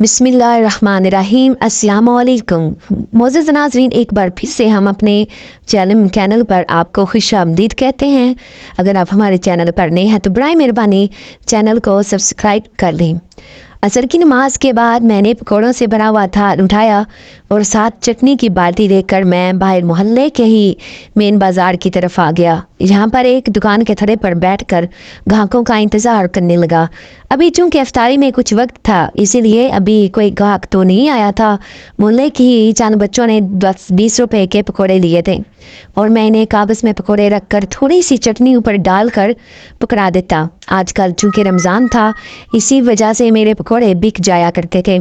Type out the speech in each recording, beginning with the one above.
बिस्मिल्लाहिर्रहमानिर्रहीम अस्सलाम वालेकुम। मोअज़्ज़ज़ नाज़रीन, एक बार फिर से हम अपने चैनल पर आपको खुशामदीद कहते हैं। अगर आप हमारे चैनल पर नए हैं तो बराए मेहरबानी चैनल को सब्सक्राइब कर लें। असर की नमाज के बाद मैंने पकौड़ों से भरा हुआ थाल उठाया और साथ चटनी की बाल्टी लेकर मैं बाहर मोहल्ले के ही मेन बाज़ार की तरफ आ गया। यहाँ पर एक दुकान के थड़े पर बैठकर ग्राहकों का इंतज़ार करने लगा। अभी चूंकि इफ्तारी में कुछ वक्त था, इसीलिए अभी कोई ग्राहक तो नहीं आया था। मोहल्ले की ही चंद बच्चों ने 10-20 रुपए के पकौड़े लिए थे और मैंने कागज़ में पकौड़े रखकर थोड़ी सी चटनी ऊपर डालकर पकड़ा देता। आजकल चूंकि रमज़ान था, इसी वजह से मेरे पकौड़े बिक जाया करते थे।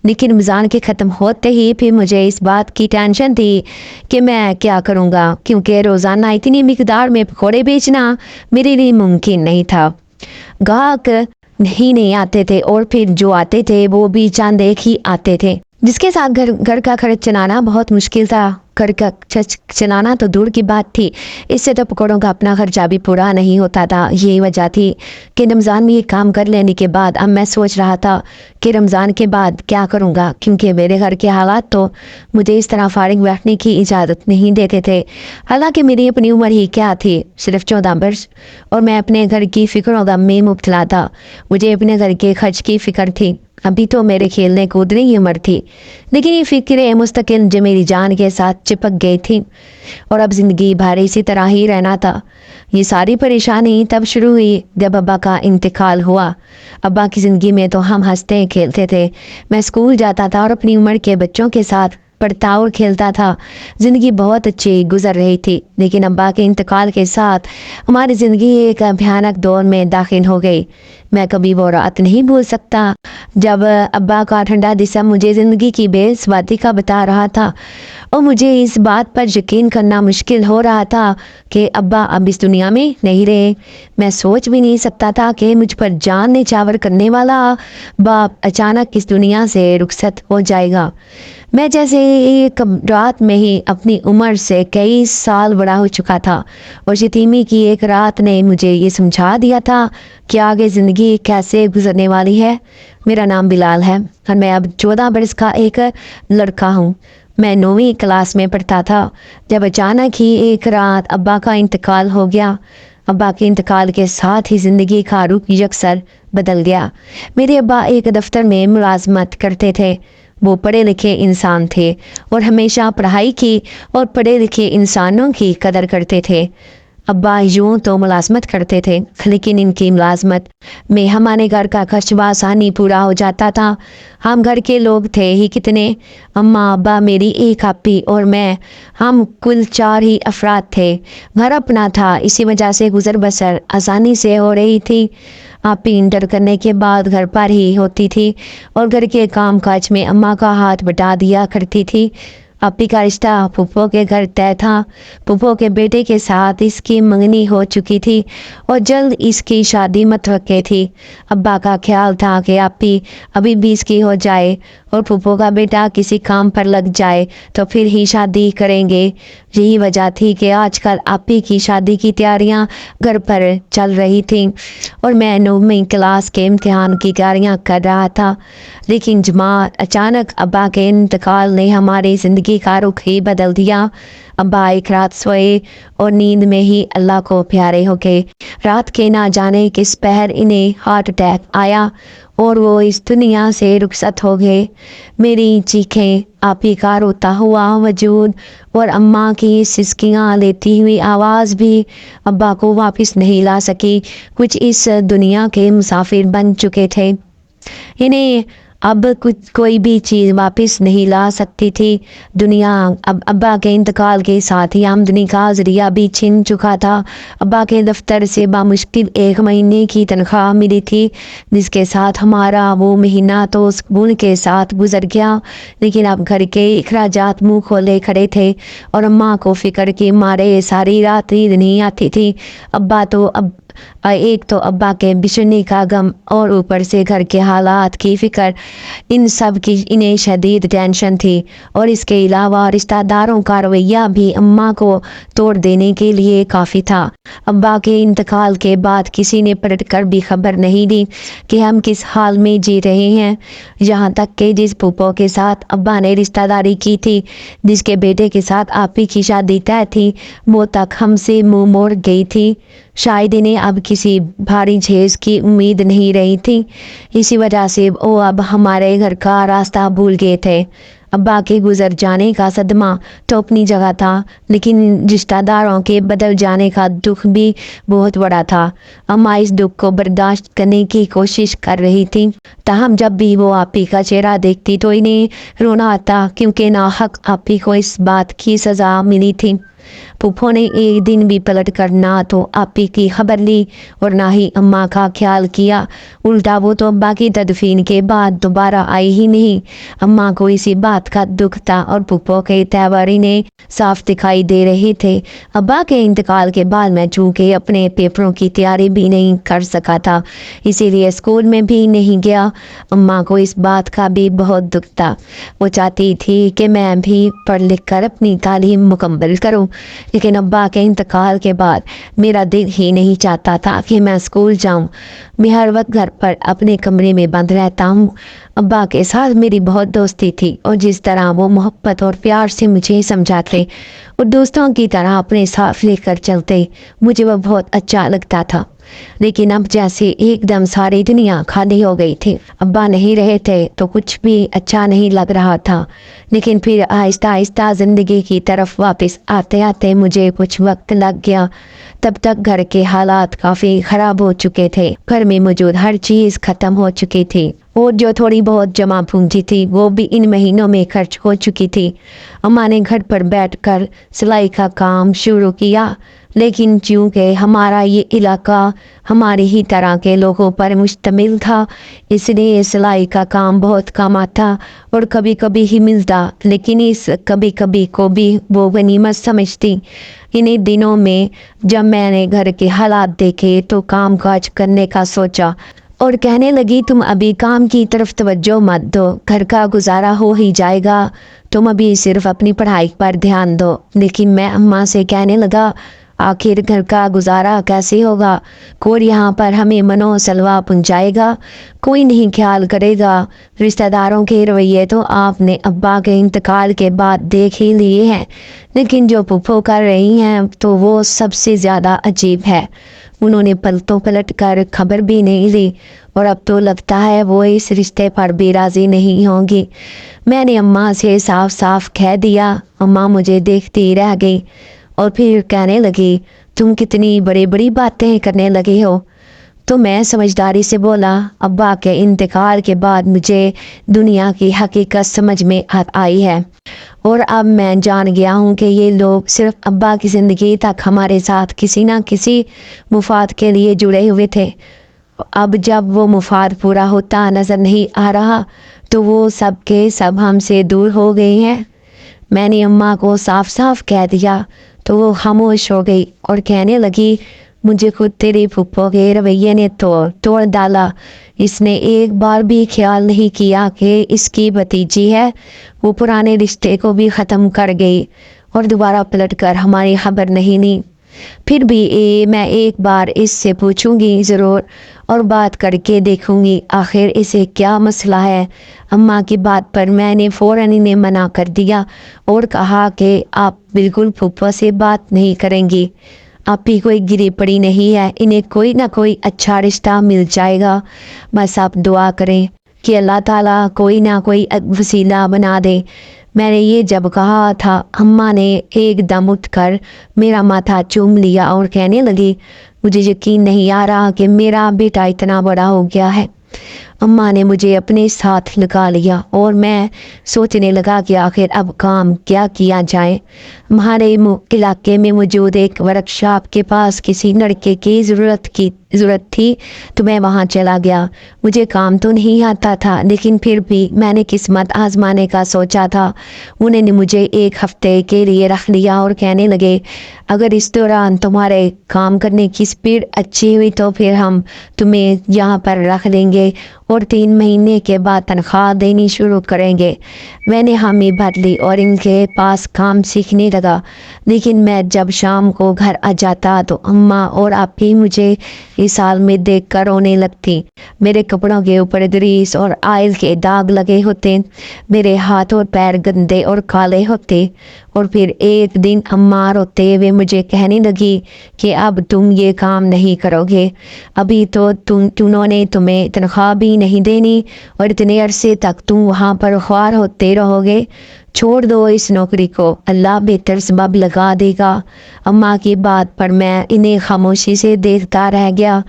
लेकिन रमज़ान के ख़त्म होते ही फिर मुझे इस बात की टेंशन थी कि मैं क्या करूँगा, क्योंकि रोज़ाना इतनी मिकदार में पकौड़े बेचना मेरे लिए मुमकिन नहीं था। ग्राहक नहीं आते थे और फिर जो आते थे वो भी चंद एक ही आते थे, जिसके साथ घर का खर्च चलाना बहुत मुश्किल था। घर का चलाना तो दूर की बात थी, इससे तो पकौड़ों का अपना खर्चा भी पूरा नहीं होता था। यही वजह थी कि रमज़ान में ये काम कर लेने के बाद अब मैं सोच रहा था कि रमज़ान के बाद क्या करूँगा, क्योंकि मेरे घर के हालात तो मुझे इस तरह फारिग बैठने की इजाज़त नहीं देते थे। हालांकि मेरी अपनी उम्र ही क्या थी, सिर्फ 14 वर्ष, और मैं अपने घर की फ़िक्र गम में मुब्तला था। मुझे अपने घर के खर्च की फ़िक्र थी। अभी तो मेरे खेलने कूदने की उम्र थी, लेकिन ये फिक्रें मुस्तकिल जो मेरी जान के साथ चिपक गई थी और अब ज़िंदगी भर इसी तरह ही रहना था। ये सारी परेशानी तब शुरू हुई जब अब्बा का इंतकाल हुआ। अब्बा की ज़िंदगी में तो हम हंसते खेलते थे। मैं स्कूल जाता था और अपनी उम्र के बच्चों के साथ पढ़ता और खेलता था। ज़िंदगी बहुत अच्छी गुजर रही थी, लेकिन अब्बा के इंतकाल के साथ हमारी ज़िंदगी एक भयानक दौर में दाखिल हो गई। मैं कभी वो रात नहीं भूल सकता जब अब्बा का ठंडा दिशा मुझे ज़िंदगी की बेसवादी का बता रहा था और मुझे इस बात पर यकीन करना मुश्किल हो रहा था कि अब्बा अब इस दुनिया में नहीं रहे। मैं सोच भी नहीं सकता था कि मुझ पर जान निछावर करने वाला बाप अचानक इस दुनिया से रुखसत हो जाएगा। मैं जैसे एक रात में ही अपनी उम्र से कई साल बड़ा हो चुका था और यतीमी की एक रात ने मुझे ये समझा दिया था कि आगे ज़िंदगी कैसे गुजरने वाली है। मेरा नाम बिलाल है और मैं अब 14 बरस का एक लड़का हूँ। मैं 9वीं क्लास में पढ़ता था जब अचानक ही एक रात अब्बा का इंतकाल हो गया। अब्बा के इंतकाल के साथ ही ज़िंदगी का रुख यकसर बदल गया। मेरे अब्बा एक दफ्तर में मुलाजमत करते थे। वो पढ़े लिखे इंसान थे और हमेशा पढ़ाई की और पढ़े लिखे इंसानों की कदर करते थे। अब्बा यूँ तो मुलाजमत करते थे, लेकिन इनकी मुलाजमत में हमारे घर का खर्च आसानी पूरा हो जाता था। हम घर के लोग थे ही कितने, अम्मा, अब्बा, मेरी एक आपी और मैं, हम कुल 4 ही अफराद थे। घर अपना था, इसी वजह से गुजर बसर आसानी से हो रही थी। आपी इंटर करने के बाद घर पर ही होती थी और घर के काम काज में अम्मा का हाथ बटा दिया करती थी। आपी का रिश्ता फूफो के घर तय था। फूफो के बेटे के साथ इसकी मंगनी हो चुकी थी और जल्द इसकी शादी मतवक्के थी। अब्बा का ख्याल था कि आपी अभी भी इसकी हो जाए और फूफो का बेटा किसी काम पर लग जाए तो फिर ही शादी करेंगे। यही वजह थी कि आजकल आपी की शादी की तैयारियां घर पर चल रही थी और मैं 9वीं क्लास के इम्तिहान की तैयारियां कर रहा था। लेकिन अचानक अब्बा के इंतकाल ने हमारी ज़िंदगी का रुख ही बदल दिया। अब्बा एक रात सोए और नींद में ही अल्लाह को प्यारे हो गए। रात के ना जाने किस पहर इन्हें हार्ट अटैक आया और वो इस दुनिया से रुखसत हो गए। मेरी चीखें, आपी का रोता हुआ वजूद और अम्मा की सिसकियाँ लेती हुई आवाज़ भी अब्बा को वापस नहीं ला सकी। कुछ इस दुनिया के मुसाफिर बन चुके थे, इन्हें अब कुछ कोई भी चीज़ वापस नहीं ला सकती थी। दुनिया अब अब्बा के इंतकाल के साथ ही आमदनी का जरिया भी छिन चुका था। अब्बा के दफ्तर से बामुश्किल 1 महीने की तनख्वाह मिली थी, जिसके साथ हमारा वो महीना तो सुकून के साथ गुजर गया। लेकिन अब घर के अखराजात मुँह खोले खड़े थे और अम्मा को फिक्र के मारे सारी रात नींद नहीं आती थी। अब्बा तो अब ایک تو ابا کے بچھڑنے کا غم اور اوپر سے گھر کے حالات کی فکر، ان سب کی انہیں شدید ٹینشن تھی، اور اس کے علاوہ رشتہ داروں کا رویہ بھی اماں کو توڑ دینے کے لیے کافی تھا۔ ابا کے انتقال کے بعد کسی نے پلٹ کر بھی خبر نہیں دی کہ ہم کس حال میں جی رہے ہیں، یہاں تک کہ جس پھوپھو کے ساتھ ابا نے رشتہ داری کی تھی، جس کے بیٹے کے ساتھ آپی کی شادی طے تھی، وہ تک ہم سے منہ موڑ گئی تھی۔ شاید انہیں اب کسی بھاری جھیز کی امید نہیں رہی تھی، اسی وجہ سے وہ اب ہمارے گھر کا راستہ بھول گئے تھے۔ ابا کے گزر جانے کا صدمہ تو اپنی جگہ تھا، لیکن رشتہ داروں کے بدل جانے کا دکھ بھی بہت بڑا تھا۔ اماں اس دکھ کو برداشت کرنے کی کوشش کر رہی تھی، تاہم جب بھی وہ آپی کا چہرہ دیکھتی تو انہیں رونا آتا، کیونکہ ناحق آپی کو اس بات کی سزا ملی تھی۔ پھوپھو نے ایک دن بھی پلٹ کر نہ تو آپی کی خبر لی اور نہ ہی اماں کا خیال کیا، الٹا وہ تو ابا کی تدفین کے بعد دوبارہ آئی ہی نہیں۔ اماں کو اسی بات کا دکھ تھا اور پھوپھو کے تیور انہیں صاف دکھائی دے رہے تھے۔ ابا کے انتقال کے بعد میں چونکہ اپنے پیپروں کی تیاری بھی نہیں کر سکا تھا، اسی لیے اسکول میں بھی نہیں گیا۔ اماں کو اس بات کا بھی بہت دکھ تھا، وہ چاہتی تھی کہ میں بھی پڑھ لکھ کر اپنی تعلیم مکمل کروں، لیکن ابا کے انتقال کے بعد میرا دل ہی نہیں چاہتا تھا کہ میں اسکول جاؤں۔ میں ہر وقت گھر پر اپنے کمرے میں بند رہتا ہوں۔ ابا کے ساتھ میری بہت دوستی تھی، اور جس طرح وہ محبت اور پیار سے مجھے سمجھاتے اور دوستوں کی طرح اپنے ساتھ لے کر چلتے، مجھے وہ بہت اچھا لگتا تھا۔ لیکن اب جیسے ایک دم ساری دنیا خالی ہو گئی تھی، ابا نہیں رہے تھے تو کچھ بھی اچھا نہیں لگ رہا تھا۔ لیکن پھر آہستہ آہستہ زندگی کی طرف واپس آتے آتے مجھے کچھ وقت لگ گیا۔ تب تک گھر کے حالات کافی خراب ہو چکے تھے، گھر میں موجود ہر چیز ختم ہو چکی تھی، اور جو تھوڑی بہت جمع پونجی تھی وہ بھی ان مہینوں میں خرچ ہو چکی تھی۔ اماں نے گھر پر بیٹھ کر سلائی کا کام شروع کیا، لیکن چونکہ ہمارا یہ علاقہ ہماری ہی طرح کے لوگوں پر مشتمل تھا، اس لیے سلائی کا کام بہت کم آتا اور کبھی کبھی ہی ملتا، لیکن اس کبھی کبھی کو بھی وہ غنیمت سمجھتی۔ انہیں دنوں میں جب میں نے گھر کے حالات دیکھے تو کام کاج کرنے کا سوچا اور کہنے لگی تم ابھی کام کی طرف توجہ مت دو، گھر کا گزارا ہو ہی جائے گا، تم ابھی صرف اپنی پڑھائی پر دھیان دو۔ لیکن میں اماں سے کہنے لگا آخر گھر کا گزارا کیسے ہوگا؟ کوئی یہاں پر ہمیں منو سلوا پہنچائے گا، کوئی نہیں خیال کرے گا۔ رشتہ داروں کے رویے تو آپ نے ابا کے انتقال کے بعد دیکھ ہی لیے ہیں، لیکن جو پھوپھو کر رہی ہیں تو وہ سب سے زیادہ عجیب ہے۔ انہوں نے پلٹوں پلٹ کر خبر بھی نہیں لی، اور اب تو لگتا ہے وہ اس رشتے پر بھی راضی نہیں ہوں گی۔ میں نے اماں سے صاف صاف کہہ دیا۔ اماں مجھے دیکھتی رہ گئی اور پھر کہنے لگی تم کتنی بڑی بڑی باتیں کرنے لگے ہو۔ تو میں سمجھداری سے بولا ابا کے انتقال کے بعد مجھے دنیا کی حقیقت سمجھ میں آئی ہے، اور اب میں جان گیا ہوں کہ یہ لوگ صرف ابا کی زندگی تک ہمارے ساتھ کسی نہ کسی مفاد کے لیے جڑے ہوئے تھے۔ اب جب وہ مفاد پورا ہوتا نظر نہیں آ رہا تو وہ سب کے سب ہم سے دور ہو گئے ہیں۔ میں نے اماں کو صاف صاف کہہ دیا تو وہ خاموش ہو گئی اور کہنے لگی مجھے خود تیری پھوپھو کے رویے نے توڑ ڈالا۔ اس نے ایک بار بھی خیال نہیں کیا کہ اس کی بھتیجی ہے، وہ پرانے رشتے کو بھی ختم کر گئی اور دوبارہ پلٹ کر ہماری خبر نہیں لی۔ پھر بھی میں ایک بار اس سے پوچھوں گی ضرور، اور بات کر کے دیکھوں گی آخر اسے کیا مسئلہ ہے۔ اماں کی بات پر میں نے فوراً انہیں منع کر دیا اور کہا کہ آپ بالکل پھوپھو سے بات نہیں کریں گی، آپ ہی کوئی گری پڑی نہیں ہے، انہیں کوئی نہ کوئی اچھا رشتہ مل جائے گا، بس آپ دعا کریں کہ اللہ تعالیٰ کوئی نہ کوئی وسیلہ بنا دے۔ میں نے یہ جب کہا تھا اماں نے ایک دم اٹھ کر میرا ماتھا چوم لیا اور کہنے لگی مجھے یقین نہیں آ رہا کہ میرا بیٹا اتنا بڑا ہو گیا ہے۔ अम्मा ने मुझे अपने साथ लगा लिया और मैं सोचने लगा कि आखिर अब काम क्या किया जाए। हमारे इलाके में मौजूद एक वर्कशॉप के पास किसी लड़के की ज़रूरत थी, तो मैं वहाँ चला गया। मुझे काम तो नहीं आता था, लेकिन फिर भी मैंने किस्मत आजमाने का सोचा था। उन्होंने मुझे 1 हफ्ते के लिए रख लिया और कहने लगे, अगर इस दौरान तुम्हारे काम करने की स्पीड अच्छी हुई तो फिर हम तुम्हें यहाँ पर रख लेंगे और 3 महीने के बाद तनख्वाह देनी शुरू करेंगे। मैंने हामी भर ली और इनके पास काम सीखने लगा। लेकिन मैं जब शाम को घर आ जाता तो अम्मा और आप ही मुझे इस हाल में देख कर रोने लगती। मेरे कपड़ों के ऊपर ग्रीस और ऑयल के दाग लगे होते, मेरे हाथ और पैर गंदे और काले होते। और फिर एक दिन अम्मा रोते हुए मुझे कहने लगी कि अब तुम ये काम नहीं करोगे, अभी तो उन्होंने तुम्हें तनख्वाह भी नहीं देनी और इतने अरसे तक तुम वहाँ पर ख्वार होते रहोगे। छोड़ दो इस नौकरी को, अल्लाह बेहतर सबब लगा देगा। अम्मा की बात पर मैं इन्हें खामोशी से देखता रह गया।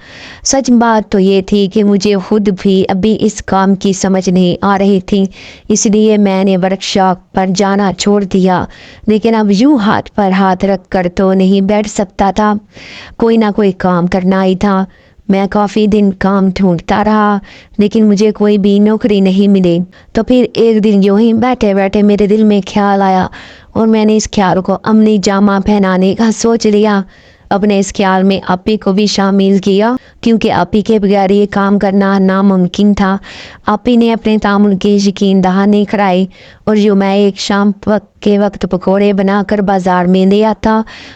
सच बात तो ये थी कि मुझे खुद भी अभी इस काम की समझ नहीं आ रही थी, इसलिए मैंने वर्कशॉप पर जाना छोड़ दिया। लेकिन अब यूं हाथ पर हाथ रख कर तो नहीं बैठ सकता था, कोई ना कोई काम करना ही था। मैं काफ़ी दिन काम ढूंढता रहा, लेकिन मुझे कोई भी नौकरी नहीं मिली। तो फिर एक दिन यूं ही बैठे बैठे मेरे दिल में ख्याल आया और मैंने इस ख्याल को अमली जामा पहनाने का सोच लिया। अपने इस ख्याल में आपी को भी शामिल किया, क्योंकि आपी के बगैर ये काम करना नामुमकिन था। आपी ने अपने तामुल की यकीन दहानी कराई और जो मैं एक शाम के वक्त पकौड़े बनाकर बाजार में ले आता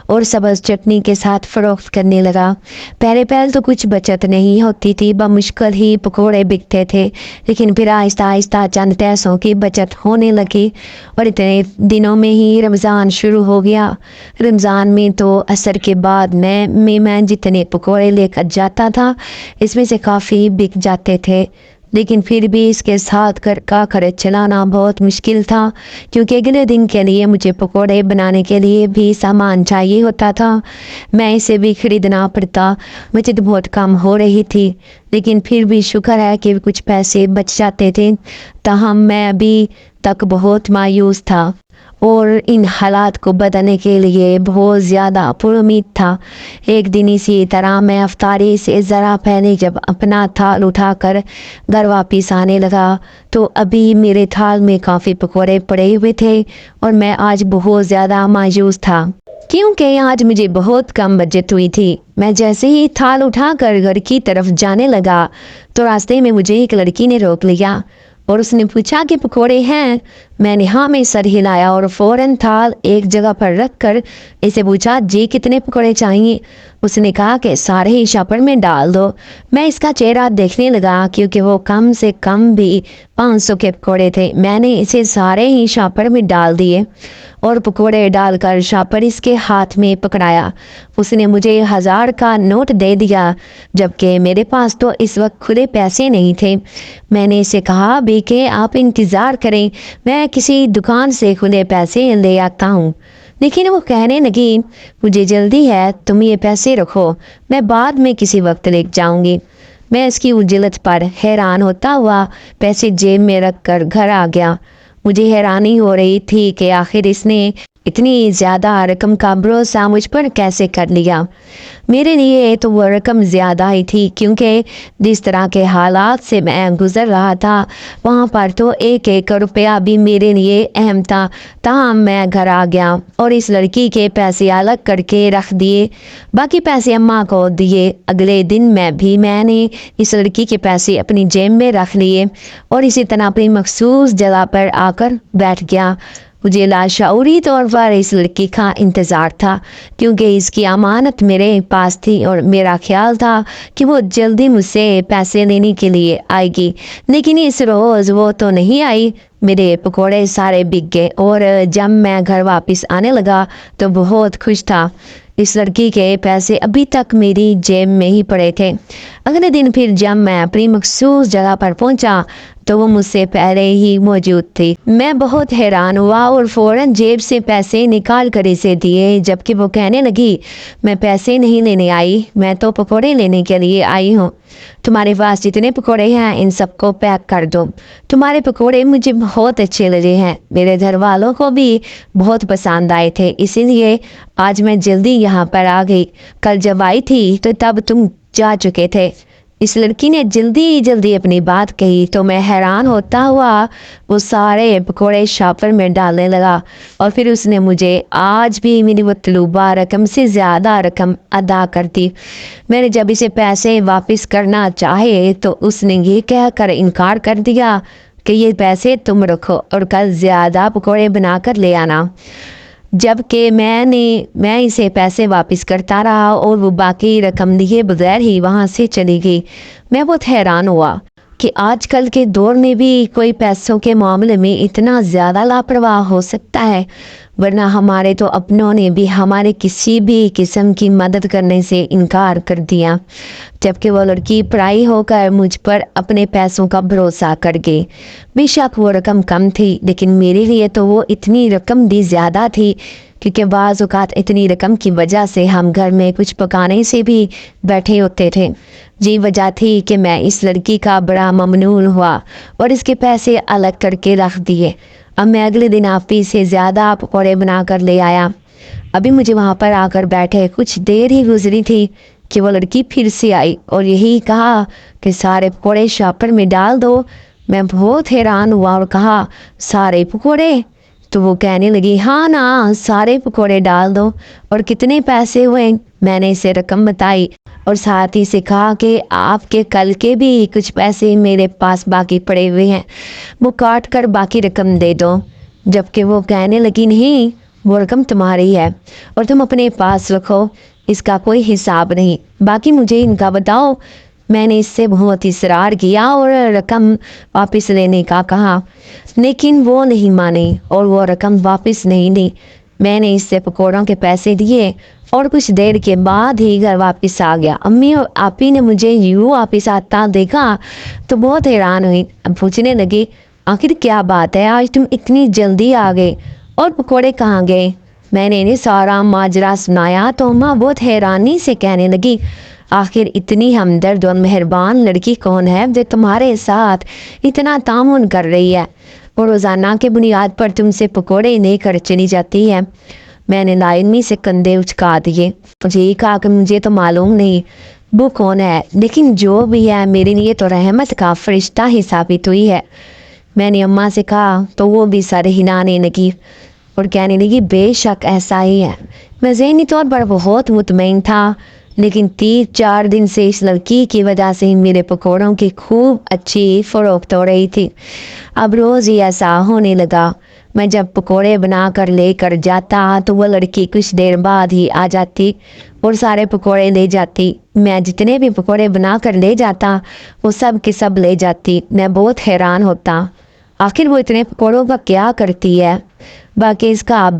और सब्ज़ चटनी के साथ फ़रोख्त करने लगा। पहले तो कुछ बचत नहीं होती थी, बमुश्किल ही पकौड़े बिकते थे, लेकिन फिर आहिस्ता आहिस्ता चंद पैसों की बचत होने लगी और इतने दिनों में ही रमज़ान शुरू हो गया। रमज़ान में तो असर के बाद मैं जितने पकौड़े लेकर जाता था, इसमें से काफ़ी बिक जाते थे, लेकिन फिर भी इसके साथ घर का खर्च चलाना बहुत मुश्किल था, क्योंकि अगले दिन के लिए मुझे पकौड़े बनाने के लिए भी सामान चाहिए होता था। मैं इसे भी खरीदना पड़ता। बचत बहुत कम हो रही थी, लेकिन फिर भी शुक्र है कि कुछ पैसे बच जाते थे। ताहम मैं अभी तक बहुत मायूस था और इन हालात को बदलने के लिए बहुत ज़्यादा पुरुमीद था। एक दिन इसी तरह मैं अफ्तारी से ज़रा पहले जब अपना थाल उठाकर घर वापस आने लगा तो अभी मेरे थाल में काफ़ी पकौड़े पड़े हुए थे और मैं आज बहुत ज़्यादा मायूस था, क्योंकि आज मुझे बहुत कम बचत हुई थी। मैं जैसे ही थाल उठाकर घर की तरफ जाने लगा तो रास्ते में मुझे एक लड़की ने रोक लिया और उसने पूछा कि पकौड़े हैं। मैंने हाँ में सर हिलाया और फौरन थाल एक जगह पर रख कर इसे पूछा, जी कितने पकौड़े चाहिए? उसने कहा कि सारे ही शापर में डाल दो। मैं इसका चेहरा देखने लगा, क्योंकि वो कम से कम भी 500 के पकौड़े थे। मैंने इसे सारे ही शापर में डाल दिए और पकौड़े डालकर शापर इसके हाथ में पकड़ाया। उसने मुझे 1000 का नोट दे दिया, जबकि मेरे पास तो इस वक्त खुले पैसे नहीं थे। मैंने इसे कहा भी कि आप इंतज़ार करें, मैं किसी दुकान से खुले पैसे ले आता हूँ। लेकिन वो कहने लगी, मुझे जल्दी है, तुम ये पैसे रखो, मैं बाद में किसी वक्त ले जाऊंगी। मैं इसकी उजलत पर हैरान होता हुआ पैसे जेब में रख कर घर आ गया। मुझे हैरानी हो रही थी कि आखिर इसने इतनी ज़्यादा रकम का भरोसा मुझ पर कैसे कर लिया। मेरे लिए तो वो रकम ज़्यादा ही थी, क्योंकि जिस तरह के हालात से मैं गुज़र रहा था वहाँ पर तो एक एक रुपया भी मेरे लिए अहम था। ताहम मैं घर आ गया और इस लड़की के पैसे अलग करके रख दिए, बाकी पैसे अम्मा को दिए। अगले दिन मैंने इस लड़की के पैसे अपनी जेब में रख लिए और इसी तरह अपनी मखसूस जगह पर आकर बैठ गया। मुझे लाशऊरी तौर पर इस लड़की का इंतज़ार था, क्योंकि इसकी अमानत मेरे पास थी और मेरा ख्याल था कि वो जल्दी मुझसे पैसे लेने के लिए आएगी। लेकिन इस रोज़ वो तो नहीं आई। मेरे पकोड़े सारे बिक गए और जब मैं घर वापस आने लगा तो बहुत खुश था। इस लड़की के पैसे अभी तक मेरी जेब में ही पड़े थे। अगले दिन फिर जब मैं अपनी मखसूस जगह पर पहुंचा तो वो मुझसे पहले ही मौजूद थी। मैं बहुत हैरान हुआ और फ़ौरन जेब से पैसे निकाल कर इसे दिए, जबकि वो कहने लगी, मैं पैसे नहीं लेने आई, मैं तो पकौड़े लेने के लिए आई हूँ। तुम्हारे पास जितने पकौड़े हैं इन सबको पैक कर दो। तुम्हारे पकौड़े मुझे बहुत अच्छे लगे हैं, मेरे घर वालों को भी बहुत पसंद आए थे, इसीलिए आज मैं जल्दी यहाँ पर आ गई। कल जब आई थी तो तब तुम जा चुके थे। इस लड़की ने जल्दी जल्दी अपनी बात कही तो मैं हैरान होता हुआ वो सारे पकौड़े शॉपर में डालने लगा और फिर उसने मुझे आज भी मेरी मतलूबा रकम से ज़्यादा रकम अदा कर दी। मैंने जब इसे पैसे वापस करना चाहे तो उसने ये कहकर इनकार कर दिया कि ये पैसे तुम रखो और कल ज़्यादा पकौड़े बनाकर ले आना। जबकि मैं इसे पैसे वापस करता रहा और वो बाकी रकम दिए बगैर ही वहाँ से चली गई। मैं बहुत हैरान हुआ कि आजकल के दौर में भी कोई पैसों के मामले में इतना ज़्यादा लापरवाह हो सकता है, वरना हमारे तो अपनों ने भी हमारे किसी भी किस्म की मदद करने से इनकार कर दिया। जबकि वो लड़की पराई होकर मुझ पर अपने पैसों का भरोसा कर गई। बेशक वो रकम कम थी, लेकिन मेरे लिए तो वो इतनी रकम भी ज़्यादा थी, क्योंकि बाज़ औक़ात इतनी रकम की वजह से हम घर में कुछ पकाने से भी बैठे होते थे। जी वजह थी कि मैं इस लड़की का बड़ा ममनून हुआ और इसके पैसे अलग करके रख दिए। अब मैं अगले दिन आपी से ज़्यादा पकौड़े बना कर ले आया। अभी मुझे वहाँ पर आकर बैठे कुछ देर ही गुजरी थी कि वो लड़की फिर से आई और यही कहा कि सारे पकौड़े शॉपर में डाल दो। मैं बहुत हैरान हुआ और कहा, सारे पकौड़े? तो वो कहने लगी, हाँ ना, सारे पकौड़े डाल दो। और कितने पैसे हुए? मैंने इसे रकम बताई और साथ ही से कहा कि आपके कल के भी कुछ पैसे मेरे पास बाकी पड़े हुए हैं, वो काट कर बाकी रकम दे दो। जबकि वो कहने लगी, नहीं, वो रकम तुम्हारी है और तुम अपने पास रखो, इसका कोई हिसाब नहीं, बाकी मुझे इनका बताओ। मैंने इससे बहुत इसरार किया और रकम वापस लेने का कहा, लेकिन वो नहीं मानी और वो रकम वापस नहीं दी। मैंने इससे पकौड़ों के पैसे दिए और कुछ देर के बाद ही घर वापस आ गया। अम्मी और आपी ने मुझे यूँ वापस आता देखा तो बहुत हैरान हुई। अब पूछने लगी, आखिर क्या बात है, आज तुम इतनी जल्दी आ गए और पकौड़े कहाँ गए? मैंने इन्हें सारा माजरा सुनाया तो अम्मा बहुत हैरानी से कहने लगी, आखिर इतनी हमदर्द और मेहरबान लड़की कौन है जो तुम्हारे साथ इतना तामुन कर रही है और रोज़ाना के बुनियाद पर तुमसे पकौड़े लेकर चली जाती है। मैंने लाइनमी से कंधे उचका दिए। मुझे कहा कि मुझे तो मालूम नहीं वो कौन है, लेकिन जो भी है मेरे लिए तो रहमत का फरिश्ता ही साबित हुई है। मैंने अम्मा से कहा तो वो भी सर हिलाने लगी और कहने लगी, बेशक ऐसा ही है। मैं ज़हनी तौर पर बहुत मुतमईन था, लेकिन 3-4 दिन से इस लड़की की वजह से मेरे पकौड़ों की खूब अच्छी फ़रोख्त हो रही थी। अब रोज़ ही ऐसा होने लगा। मैं जब पकौड़े बना कर लेकर जाता तो वह लड़की कुछ देर बाद ही आ जाती और सारे पकौड़े ले जाती। मैं जितने भी पकौड़े बना कर ले जाता वो सब के सब ले जाती। मैं बहुत हैरान होता, आखिर वो इतने पकौड़ों का क्या करती है। बाकी इसका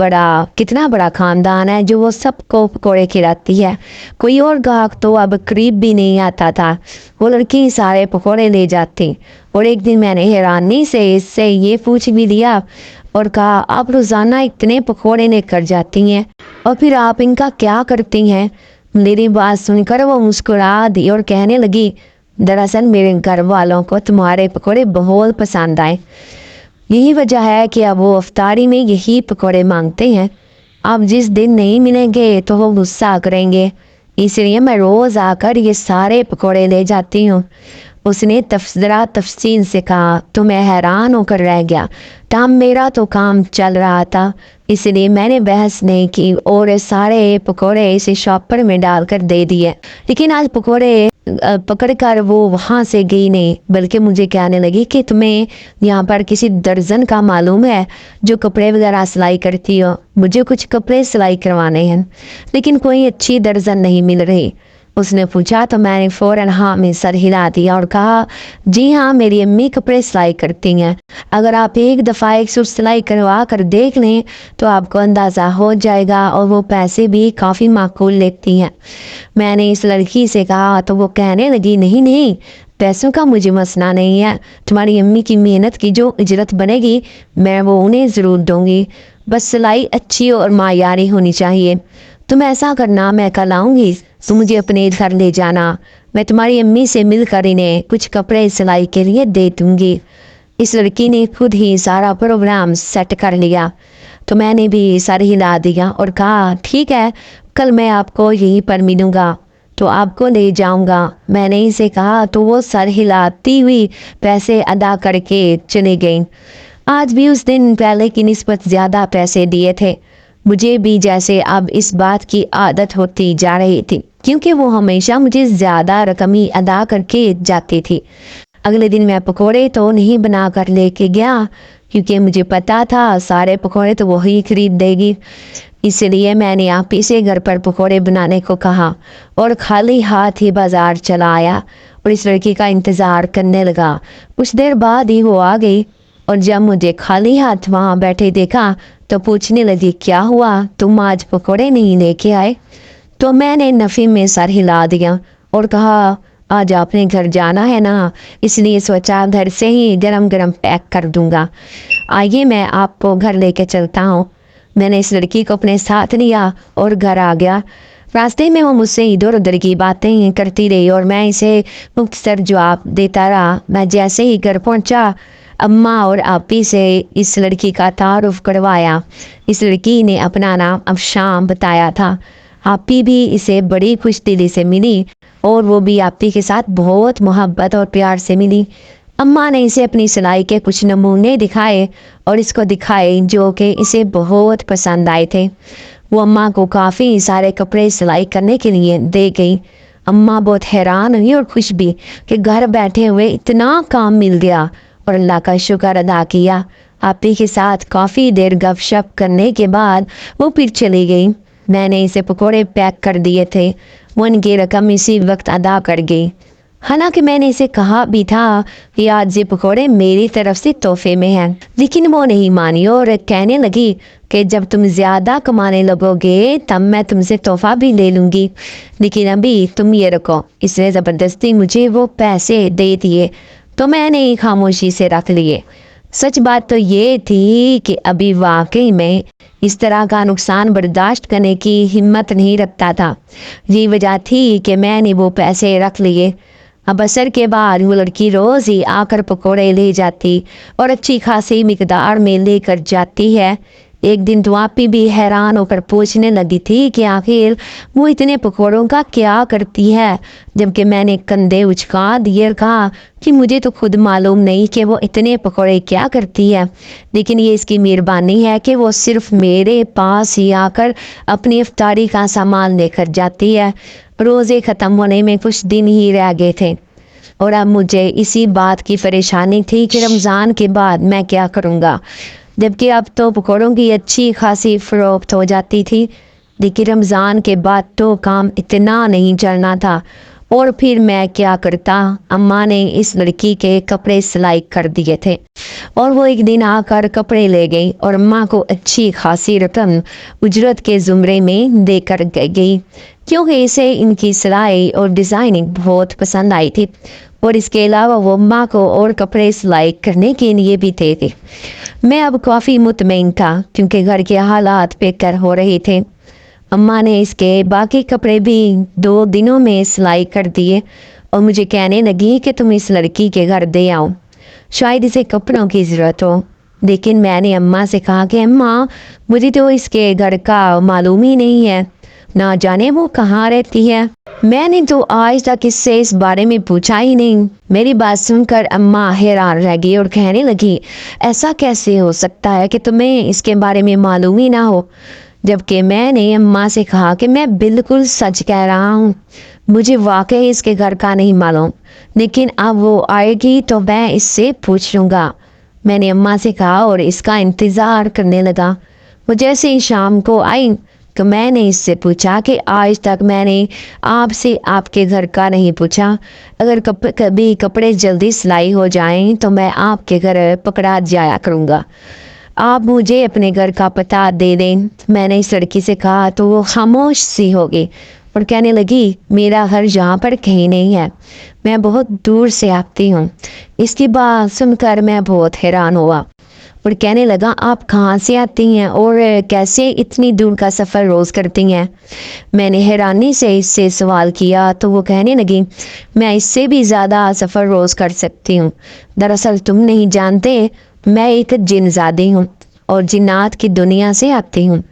कितना बड़ा ख़ानदान है जो वो सबको पकौड़े खिलाती है। कोई और गाहक तो अब करीब भी नहीं आता था, वो लड़की सारे पकौड़े ले जाती। और एक दिन मैंने हैरानी से इससे ये पूछ भी लिया और कहा, आप रोज़ाना इतने पकौड़े लेकर जाती हैं और फिर आप इनका क्या करती हैं? मेरी बात सुनकर वो मुस्कुरा दी और कहने लगी, दरअसल मेरे घर वालों को तुम्हारे पकौड़े बहुत पसंद आए, यही वजह है कि अब वो अफ्तारी में यही पकौड़े मांगते हैं। अब जिस दिन नहीं मिलेंगे तो वो गुस्सा करेंगे, इसलिए मैं रोज़ आकर ये सारे पकौड़े ले जाती हूँ। उसने ज़रा तफसील से कहा तो मैं हैरान होकर रह गया। तब मेरा तो काम चल रहा था, इसलिए मैंने बहस नहीं की और सारे पकौड़े इसे शॉपर में डालकर दे दिए। लेकिन आज पकौड़े पकड़ कर वो वहाँ से गई नहीं, बल्कि मुझे कहने लगी कि तुम्हें यहाँ पर किसी दर्जन का मालूम है जो कपड़े वगैरह सिलाई करती हो। मुझे कुछ कपड़े सिलाई करवाने हैं, लेकिन कोई अच्छी दर्जन नहीं मिल रही। उसने पूछा तो मैंने फ़ौरन हाँ में सर हिला दिया और कहा, जी हाँ, मेरी अम्मी कपड़े सिलाई करती हैं। अगर आप एक दफ़ा एक सूट सिलाई करवा कर देख लें तो आपको अंदाज़ा हो जाएगा, और वो पैसे भी काफ़ी माकूल लेती हैं। मैंने इस लड़की से कहा तो वो कहने लगी, नहीं नहीं, पैसों का मुझे मसला नहीं है, तुम्हारी अम्मी की मेहनत की जो इजरत बनेगी मैं वो उन्हें ज़रूर दूंगी, बस सिलाई अच्छी और मायारी होनी चाहिए। तुम ऐसा करना, मैं कल आऊँगी, तुम मुझे अपने घर ले जाना, मैं तुम्हारी अम्मी से मिलकर इन्हें कुछ कपड़े सिलाई के लिए दे दूँगी। इस लड़की ने खुद ही सारा प्रोग्राम सेट कर लिया, तो मैंने भी सर हिला दिया और कहा ठीक है, कल मैं आपको यहीं पर मिलूँगा तो आपको ले जाऊंगा। मैंने इसे कहा तो वो सर हिलाती हुई पैसे अदा करके चली गई। आज भी उस दिन पहले की निस्बत ज़्यादा पैसे दिए थे। मुझे भी जैसे अब इस बात की आदत होती जा रही थी, क्योंकि वो हमेशा मुझे ज़्यादा रकम ही अदा करके जाती थी। अगले दिन मैं पकोड़े तो नहीं बना कर लेके गया, क्योंकि मुझे पता था सारे पकोड़े तो वही खरीद देगी। इसलिए मैंने आप ही से घर पर पकोड़े बनाने को कहा और खाली हाथ ही बाजार चला आया और इस लड़की का इंतज़ार करने लगा। कुछ देर बाद ही वो आ गई और जब मुझे खाली हाथ वहाँ बैठे देखा तो पूछने लगी, क्या हुआ, तुम आज पकोड़े नहीं लेके आए? तो मैंने नफ़ी में सर हिला दिया और कहा, आज आपने घर जाना है ना, इसलिए सोचा घर से ही गरम गरम पैक कर दूंगा। आइए मैं आपको घर लेके चलता हूँ। मैंने इस लड़की को अपने साथ लिया और घर आ गया। रास्ते में वो मुझसे इधर उधर की बातें करती रही और मैं इसे मुख्तसर जवाब देता रहा। मैं जैसे ही घर पहुंचा, अम्मा और आपी से इस लड़की का तारुफ करवाया। इस लड़की ने अपना नाम अफशाम बताया था। आपी भी इसे बड़ी खुशदिली से मिली और वो भी आपी के साथ बहुत मोहब्बत और प्यार से मिली। अम्मा ने इसे अपनी सिलाई के कुछ नमूने दिखाए और इसको दिखाए जो कि इसे बहुत पसंद आए थे। वो अम्मा को काफ़ी सारे कपड़े सिलाई करने के लिए दे गई। अम्मा बहुत हैरान हुई और खुश भी कि घर बैठे हुए इतना काम मिल गया और अल्लाह का शुक्र अदा किया। आपी के साथ काफ़ी देर गपशप करने के बाद वो फिर चली गई। मैंने इसे पकोड़े पैक कर दिए थे, वो उनकी रकम इसी वक्त अदा कर गई। हालांकि मैंने इसे कहा भी था कि आज ये पकोड़े मेरी तरफ से तोहफे में हैं, लेकिन वो नहीं मानी और कहने लगी कि जब तुम ज़्यादा कमाने लगोगे तब मैं तुमसे तोहफा भी ले लूँगी, लेकिन अभी तुम ये रखो। इसने ज़बरदस्ती मुझे वो पैसे दे दिए तो मैंने खामोशी से रख लिए। सच बात तो ये थी कि अभी वाकई में इस तरह का नुकसान बर्दाश्त करने की हिम्मत नहीं रखता था। ये वजह थी कि मैंने वो पैसे रख लिए। अब असर के बाद वो लड़की रोज़ ही आकर पकोड़े ले जाती और अच्छी खासी मिकदार में लेकर जाती है। एक दिन तो आपी भी हैरान होकर पूछने लगी थी कि आखिर वो इतने पकोड़ों का क्या करती है, जबकि मैंने कंधे उचका दिए और कहा कि मुझे तो खुद मालूम नहीं कि वो इतने पकोड़े क्या करती है, लेकिन ये इसकी मेहरबानी है कि वो सिर्फ मेरे पास ही आकर अपनी इफ्तारी का सामान लेकर जाती है। रोज़े ख़त्म होने में कुछ दिन ही रह गए थे और अब मुझे इसी बात की परेशानी थी कि रमज़ान के बाद मैं क्या करूँगा, जबकि अब तो पकौड़ों की अच्छी खासी फ़रोख्त हो जाती थी, लेकिन रमज़ान के बाद तो काम इतना नहीं चलना था। और फिर मैं क्या करता। अम्मा ने इस लड़की के कपड़े सिलाई कर दिए थे और वो एक दिन आकर कपड़े ले गई और अम्मा को अच्छी खासी रकम उजरत के ज़ुमरे में देकर गई, क्योंकि इसे इनकी सिलाई और डिज़ाइनिंग बहुत पसंद आई थी और इसके अलावा वो अम्मा को और कपड़े सिलाई करने के लिए भी थे। मैं अब काफ़ी मुतमईन था क्योंकि घर के हालात बेकार हो रहे थे। अम्मा ने इसके बाकी कपड़े भी 2 दिनों में सिलाई कर दिए और मुझे कहने लगी कि तुम इस लड़की के घर दे आओ, शायद इसे कपड़ों की ज़रूरत हो। लेकिन मैंने अम्मा से कहा कि अम्मा मुझे तो इसके घर का मालूम ही नहीं है, ना जाने वो कहाँ रहती है। मैंने तो आज तक इससे इस बारे में पूछा ही नहीं। मेरी बात सुनकर अम्मा हैरान रह गई और कहने लगी, ऐसा कैसे हो सकता है कि तुम्हें इसके बारे में मालूम ही ना हो, जबकि मैंने अम्मा से कहा कि मैं बिल्कुल सच कह रहा हूँ, मुझे वाकई इसके घर का नहीं मालूम, लेकिन अब वो आएगी तो मैं इससे पूछ लूँगा। मैंने अम्मा से कहा और इसका इंतज़ार करने लगा। वो जैसे ही शाम को आई तो मैंने इससे पूछा कि आज तक मैंने आपसे आपके घर का नहीं पूछा, अगर कभी कपड़े जल्दी सिलाई हो जाएं तो मैं आपके घर पकड़ा जाया करूँगा, आप मुझे अपने घर का पता दे दें। मैंने इस लड़की से कहा तो वो खामोश सी हो गई اور کہنے لگی میرا گھر یہاں پر کہیں نہیں ہے، میں بہت دور سے آتی ہوں۔ اس کی بات سن کر میں بہت حیران ہوا اور کہنے لگا آپ کہاں سے آتی ہیں اور کیسے اتنی دور کا سفر روز کرتی ہیں؟ میں نے حیرانی سے اس سے سوال کیا تو وہ کہنے لگی میں اس سے بھی زیادہ سفر روز کر سکتی ہوں۔ دراصل تم نہیں جانتے، میں ایک جن زادی ہوں اور جنات کی دنیا سے آتی ہوں۔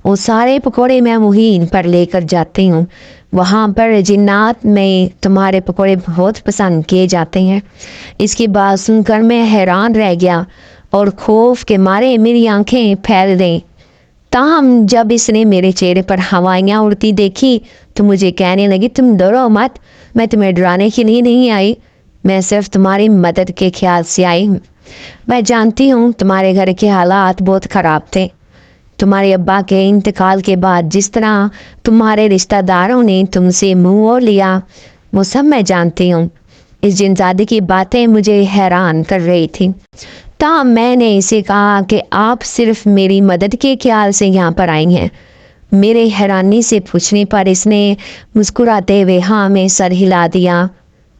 وہ سارے پکوڑے میں مہین پر لے کر جاتی ہوں، وہاں پر جنات میں تمہارے پکوڑے بہت پسند کیے جاتے ہیں۔ اس کی بات سن کر میں حیران رہ گیا اور خوف کے مارے میری آنکھیں پھیل گئیں۔ تاہم جب اس نے میرے چہرے پر ہوائیاں اڑتی دیکھی تو مجھے کہنے لگی تم ڈرو مت، میں تمہیں ڈرانے کے لیے نہیں آئی، میں صرف تمہاری مدد کے خیال سے آئی ہوں۔ میں جانتی ہوں تمہارے گھر کے حالات بہت خراب تھے، تمہارے ابا کے انتقال کے بعد جس طرح تمہارے رشتہ داروں نے تم سے منہ موڑ لیا وہ سب میں جانتی ہوں۔ اس جنزادی کی باتیں مجھے حیران کر رہی تھی۔ تاہم میں نے اسے کہا کہ آپ صرف میری مدد کے خیال سے یہاں پر آئی ہیں۔ میرے حیرانی سے پوچھنے پر اس نے مسکراتے ہوئے ہاں میں سر ہلا دیا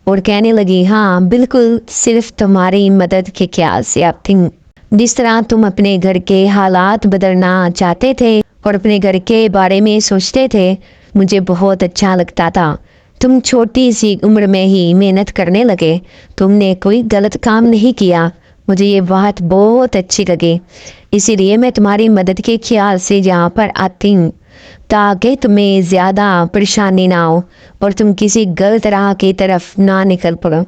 اور کہنے لگی ہاں بالکل صرف تمہاری مدد کے خیال سے آتی ہوں۔ جس طرح تم اپنے گھر کے حالات بدلنا چاہتے تھے اور اپنے گھر کے بارے میں سوچتے تھے مجھے بہت اچھا لگتا تھا۔ تم چھوٹی سی عمر میں ہی محنت کرنے لگے، تم نے کوئی غلط کام نہیں کیا، مجھے یہ بات بہت اچھی لگی، اسی لیے میں تمہاری مدد کے خیال سے یہاں پر آتی ہوں تاکہ تمہیں زیادہ پریشانی نہ ہو اور تم کسی غلط راہ کی طرف نہ نکل پڑو۔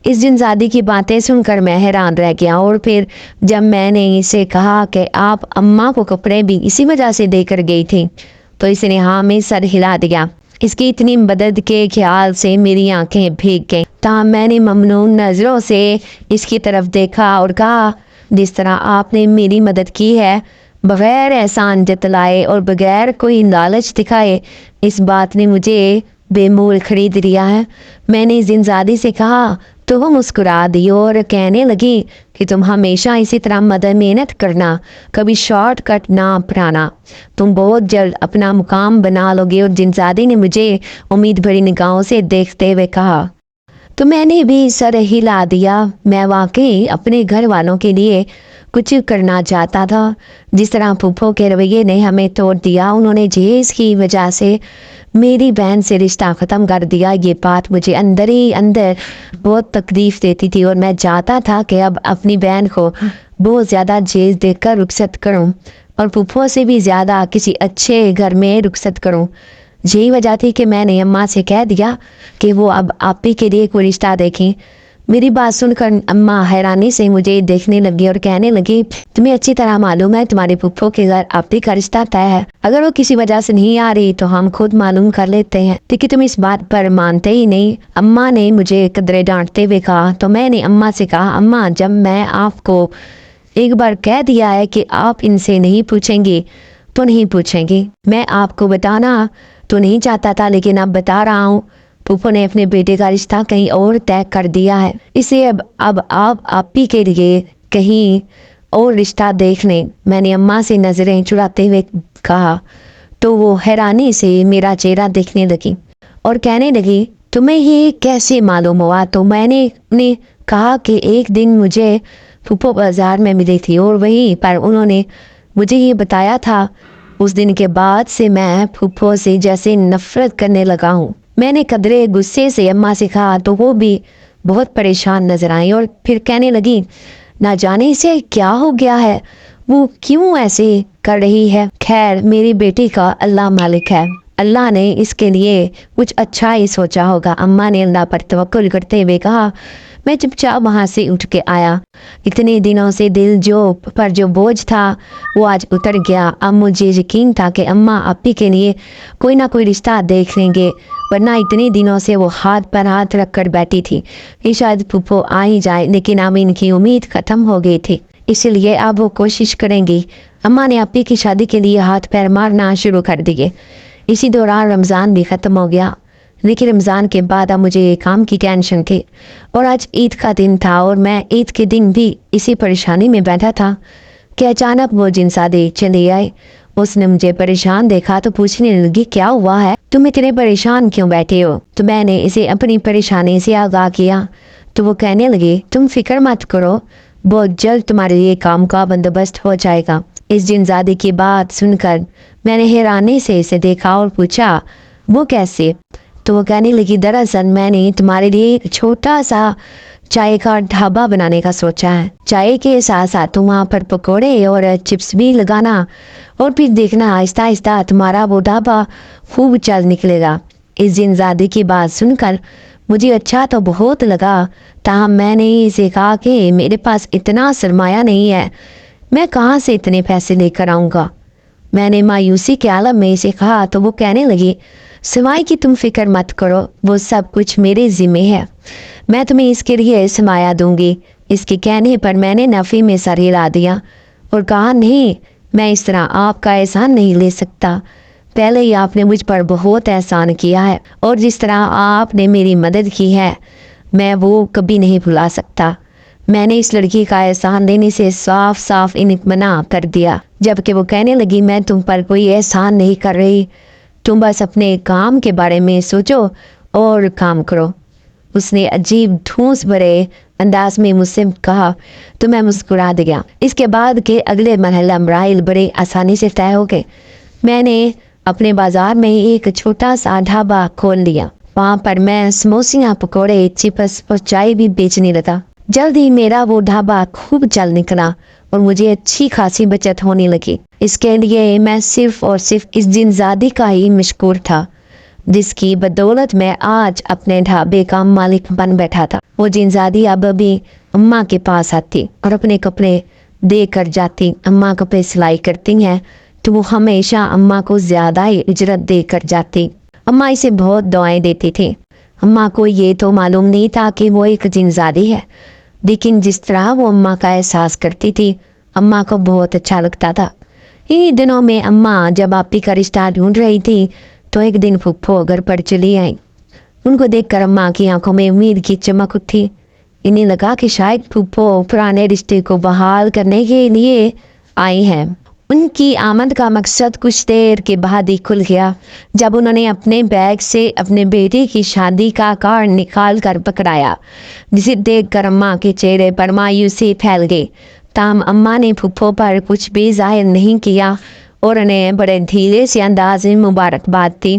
اس جنزادی کی باتیں سن کر میں حیران رہ گیا اور پھر جب میں نے اسے کہا کہ آپ اماں کو کپڑے بھی اسی وجہ سے دے کر گئی تھی تو اس نے ہاں میں سر ہلا دیا۔ اس کی اتنی مدد کے خیال سے میری آنکھیں بھیگ گئیں، تاہم میں نے ممنون نظروں سے اس کی طرف دیکھا اور کہا جس طرح آپ نے میری مدد کی ہے بغیر احسان جتلائے اور بغیر کوئی لالچ دکھائے، اس بات نے مجھے بے مول خرید لیا ہے۔ میں نے جنزادی سے کہا تو وہ مسکرا دی اور کہنے لگی کہ تم ہمیشہ اسی طرح محنت کرنا، کبھی شارٹ کٹ نہ اپنانا، تم بہت جلد اپنا مقام بنا لو گے۔ اور جنزادی نے مجھے امید بھری نگاہوں سے دیکھتے ہوئے کہا تو میں نے بھی سر ہلا دیا۔ میں واقعی اپنے گھر والوں کے لیے کچھ کرنا چاہتا تھا، جس طرح پھوپھو کے رویے نے ہمیں توڑ دیا، انہوں نے جہیز کی وجہ سے میری بہن سے رشتہ ختم کر دیا۔ یہ بات مجھے اندر ہی اندر بہت تکلیف دیتی تھی اور میں چاہتا تھا کہ اب اپنی بہن کو بہت زیادہ جہیز دے کر رخصت کروں اور پھوپھو سے بھی زیادہ کسی اچھے گھر میں رخصت کروں۔ یہی وجہ تھی کہ میں نے اماں سے کہہ دیا کہ وہ اب آپی کے لیے کوئی رشتہ دیکھیں۔ میری بات سن کر اماں حیرانی سے مجھے دیکھنے لگی اور کہنے لگی تمہیں اچھی طرح معلوم ہے تمہارے پھوپھو کے گھر آپی کا رشتہ طے ہے، اگر وہ کسی وجہ سے نہیں آ رہی تو ہم خود معلوم کر لیتے ہیں، لیکن تم اس بات پر مانتے ہی نہیں۔ اماں نے مجھے قدرے ڈانٹتے ہوئے کہا تو میں نے اماں سے کہا اماں جب میں آپ کو ایک بار کہہ دیا ہے کہ آپ ان سے نہیں پوچھیں گی تو نہیں پوچھیں گی، میں آپ کو بتانا تو نہیں چاہتا تھا لیکن اب بتا رہا ہوں، پھوپھو نے اپنے بیٹے کا رشتہ کہیں اور طے کر دیا ہے، اسے اب آپ آپی کے لیے کہیں اور رشتہ دیکھ لیں۔ میں نے اماں سے نظریں چراتے ہوئے کہا تو وہ حیرانی سے میرا چہرہ دیکھنے لگی اور کہنے لگی تمہیں یہ کیسے معلوم ہوا؟ تو میں نے کہا کہ ایک دن مجھے پھوپھو بازار میں ملی تھی اور وہیں پر انہوں نے مجھے یہ بتایا تھا۔ اس دن کے بعد سے میں پھوپھو سے جیسے نفرت کرنے لگا ہوں۔ میں نے قدرے غصے سے اماں سے کہا تو وہ بھی بہت پریشان نظر آئی اور پھر کہنے لگی نہ جانے اسے کیا ہو گیا ہے، وہ کیوں ایسے کر رہی ہے، خیر میری بیٹی کا اللہ مالک ہے، اللہ نے اس کے لیے کچھ اچھا ہی سوچا ہوگا۔ اماں نے اللہ پر توکل کرتے ہوئے کہا میں چپ چاپ وہاں سے اٹھ کے آیا، اتنے دنوں سے دل پر جو بوجھ تھا وہ آج اتر گیا۔ اب مجھے یقین تھا کہ اماں آپی کے لیے کوئی نہ کوئی رشتہ دیکھ لیں گے، ورنہ اتنے دنوں سے وہ ہاتھ پر ہاتھ رکھ کر بیٹھی تھی کہ شاید پھوپھو آ ہی جائے، لیکن اب ان کی امید ختم ہو گئی تھی، اس لیے اب وہ کوشش کریں گی۔ اماں نے آپی کی شادی کے لیے ہاتھ پیر مارنا شروع کر دیے۔ اسی دوران رمضان بھی ختم ہو گیا، لیکن رمضان کے بعد اب مجھے کام کی ٹینشن تھی اور آج عید کا دن تھا اور میں عید کے دن بھی اسی پریشانی میں بیٹھا تھا کہ اچانک وہ جنزادی چلی آئی۔ اس نے مجھے پریشان دیکھا تو پوچھنے لگی کیا ہوا ہے؟ तुम इतने परेशान क्यों बैठे हो? तो मैंने इसे अपनी परेशानी से आगाह किया तो वो कहने लगी, तुम फिक्र मत करो, बहुत जल्द तुम्हारे लिए काम का बंदोबस्त हो जाएगा। इस जिनजादे की बात सुनकर मैंने हैरानी से इसे देखा और पूछा, वो कैसे? तो वो कहने लगी, दरअसल मैंने तुम्हारे लिए एक छोटा सा चाय का ढाबा बनाने का सोचा है। चाय के साथ साथ तुम वहाँ पर पकोड़े और चिप्स भी लगाना और फिर देखना आहिस्ता आहिस्ता तुम्हारा वो ढाबा खूब चल निकलेगा। इस जिनजादे की बात सुनकर मुझे अच्छा तो बहुत लगा, ताहम मैंने इसे कहा कि मेरे पास इतना सरमाया नहीं है, मैं कहाँ से इतने पैसे लेकर आऊँगा। मैंने मायूसी के आलम में इसे कहा तो वो कहने लगी, सिवाय कि तुम फिक्र मत करो, वो सब कुछ मेरे ज़िम्मे है, मैं तुम्हें इसके लिए सरमाया दूंगी। इसके कहने पर मैंने नफ़ी में सर हिला दिया और कहा, नहीं, मैं इस तरह आपका एहसान नहीं ले सकता। पहले ही आपने मुझ पर बहुत एहसान किया है और जिस तरह आपने मेरी मदद की है मैं वो कभी नहीं भुला सकता। मैंने इस लड़की का एहसान लेने से साफ साफ इन्हें मना कर दिया, जबकि वो कहने लगी, मैं तुम पर कोई एहसान नहीं कर रही, तुम बस अपने काम के बारे में सोचो और काम करो। उसने अजीब ठूस भरे अंदाज में मुझसे कहा तो मैं मुस्कुरा दिया। इसके बाद के अगले मरहला मराइल बड़े आसानी से तय हो गए। मैंने अपने बाजार में एक छोटा सा ढाबा खोल लिया। वहाँ पर मैं समोसियाँ, पकौड़े, चिप्स और चाय भी बेचने लगा। जल्द ही मेरा वो ढाबा खूब चल निकला और मुझे अच्छी खासी बचत होने लगी। इसके लिए मैं सिर्फ और सिर्फ इस जिनजादी का ही मशकूर था, जिसकी बदौलत मैं आज अपने ढाबे का मालिक बन बैठा था। वो जिनजादी अब भी अम्मा के पास आती और अपने कपड़े दे कर जाती। अम्मा कपड़े सिलाई करती हैं तो वो हमेशा अम्मा को ज़्यादा ही उजरत दे कर जाती। अम्मा इसे बहुत दुआएं देती थी। अम्मा को ये तो मालूम नहीं था कि वो एक जिनजादी है, लेकिन जिस तरह वो अम्मा का एहसास करती थी अम्मा को बहुत अच्छा लगता था। इन्हीं दिनों में अम्मा जब आपी का रिश्ता ढूंढ रही थी तो एक दिन फूफो घर पर चली आई। उनको देखकर अम्मा की आंखों में उम्मीद की चमक उठी। इन्हें लगा कि शायद फूफो पुराने रिश्ते को बहाल करने के लिए आई हैं। उनकी आमद का मकसद कुछ देर के बाद ही खुल गया जब उन्होंने अपने बैग से अपने बेटे की शादी का कार्ड निकाल कर पकड़ाया, जिसे देखकर अम्मा के चेहरे पर मायूसी फैल गई। ताम अम्मा ने फूफो पर कुछ भी जाहिर नहीं किया और उन्हें बड़े धीरे से अंदाज में मुबारकबाद दी।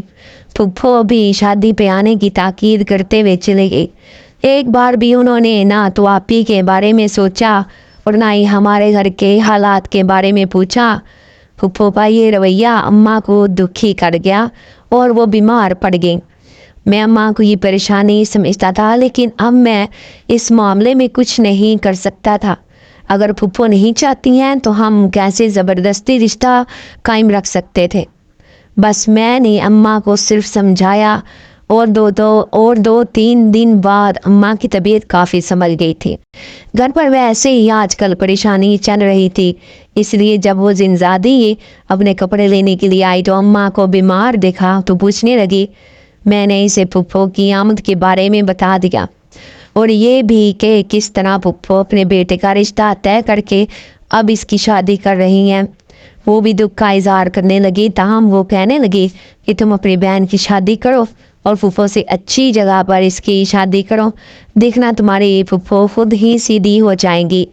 फूफो भी शादी पे आने की ताकीद करते हुए चले गए। एक बार भी उन्होंने ना तो आपी के बारे में सोचा और ना ही हमारे घर के हालात के बारे में पूछा। फूफो का ये रवैया अम्मा को दुखी कर गया और वो बीमार पड़ गई। मैं अम्मा को ये परेशानी समझता था, लेकिन अब मैं इस मामले में कुछ नहीं कर सकता था। अगर फूफो नहीं चाहती हैं तो हम कैसे ज़बरदस्ती रिश्ता कायम रख सकते थे। बस मैंने अम्मा को सिर्फ समझाया और दो तीन दिन बाद अम्मा की तबीयत काफ़ी संभल गई थी। घर पर वैसे ही आजकल परेशानी चल रही थी, इसलिए जब वो जिनजादी अपने कपड़े लेने के लिए आई तो अम्मा को बीमार देखा तो पूछने लगी। मैंने इसे फूफो की आमद के बारे में बता दिया और ये भी कि किस तरह फूफो अपने बेटे का रिश्ता तय करके अब इसकी शादी कर रही हैं। वो भी दुख का इजहार करने लगी। ताहम वो कहने लगी कि तुम अपनी बहन की शादी करो और फूफो से अच्छी जगह पर इसकी शादी करो, देखना तुम्हारी फूफो खुद ही सीधी हो जाएंगी।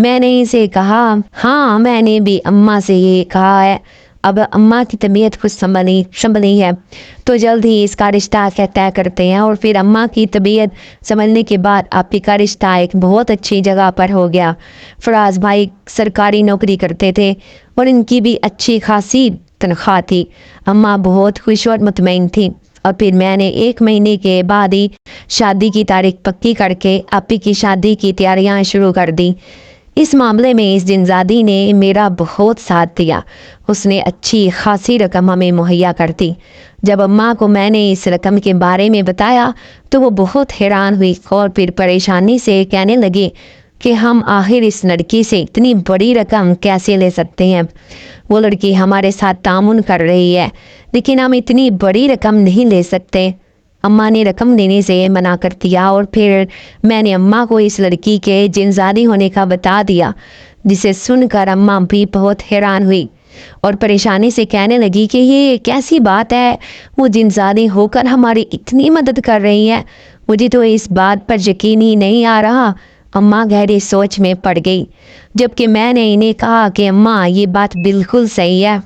मैंने इसे कहा, हाँ, मैंने भी अम्मा से ये कहा है। अब अम्मा की तबीयत कुछ संभली है तो जल्द ही इसका रिश्ता तय करते हैं। और फिर अम्मा की तबीयत संभलने के बाद आपी का रिश्ता एक बहुत अच्छी जगह पर हो गया। फराज भाई सरकारी नौकरी करते थे और इनकी भी अच्छी खासी तनख्वाह थी। अम्मा बहुत खुश और मुतमईन थी। और फिर मैंने 1 महीने के बाद ही शादी की तारीख पक्की करके आपी की शादी की तैयारियां शुरू कर दी। इस मामले में इस जिनजादी ने मेरा बहुत साथ दिया। उसने अच्छी खासी रकम हमें मुहैया कर दी। जब अम्मा को मैंने इस रकम के बारे में बताया तो वो बहुत हैरान हुई और फिर परेशानी से कहने लगी कि हम आखिर इस लड़की से इतनी बड़ी रकम कैसे ले सकते हैं। वो लड़की हमारे साथ तामुन कर रही है, लेकिन हम इतनी बड़ी रकम नहीं ले सकते। अम्मा ने रकम देने से मना कर दिया और फिर मैंने अम्मा को इस लड़की के जिनजादी होने का बता दिया, जिसे सुनकर अम्मा भी बहुत हैरान हुई। اور پریشانی سے کہنے لگی کہ یہ کیسی بات ہے، وہ جنزادی ہو کر ہماری اتنی مدد کر رہی ہے، مجھے تو اس بات پر یقین ہی نہیں آ رہا۔ اماں گہری سوچ میں پڑ گئی، جبکہ میں نے انہیں کہا کہ اماں یہ بات بالکل صحیح ہے،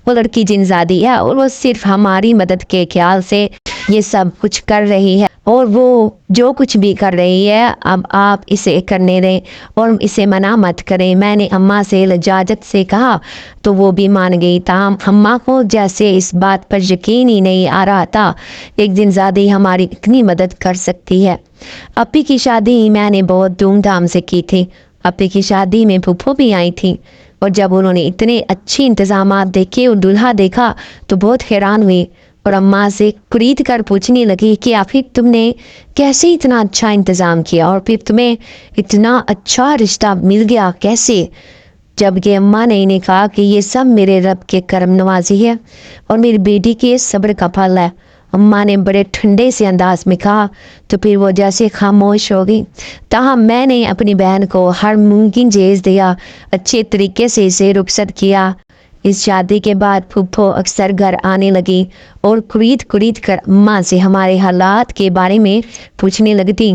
وہ لڑکی جنزادی ہے اور وہ صرف ہماری مدد کے خیال سے یہ سب کچھ کر رہی ہے، اور وہ جو کچھ بھی کر رہی ہے اب آپ اسے کرنے دیں اور اسے منع مت کریں۔ میں نے اماں سے لجاجت سے کہا تو وہ بھی مان گئی، تاہم اماں کو جیسے اس بات پر یقین ہی نہیں آ رہا تھا ایک جنزادی ہماری اتنی مدد کر سکتی ہے۔ اپی کی شادی میں نے بہت دھوم دھام سے کی تھی۔ اپی کی شادی میں پھپھو بھی آئی تھی، اور جب انہوں نے اتنے اچھے انتظامات دیکھے اور دلہا دیکھا تو بہت حیران ہوئی، اور اماں سے خرید کر پوچھنے لگی کہ آخر تم نے کیسے اتنا اچھا انتظام کیا، اور پھر تمہیں اتنا اچھا رشتہ مل گیا کیسے؟ جبکہ اماں نے انہیں کہا کہ یہ سب میرے رب کے کرم نوازی ہے اور میری بیٹی کے صبر کا پھل ہے۔ اماں نے بڑے ٹھنڈے سے انداز میں کہا تو پھر وہ جیسے خاموش ہو گئی، تاہم میں نے اپنی بہن کو ہر ممکن جہیز دیا، اچھے طریقے سے اسے رخصت کیا۔ اس شادی کے بعد پھپھو اکثر گھر آنے لگی اور خرید کر اماں سے ہمارے حالات کے بارے میں پوچھنے لگتی،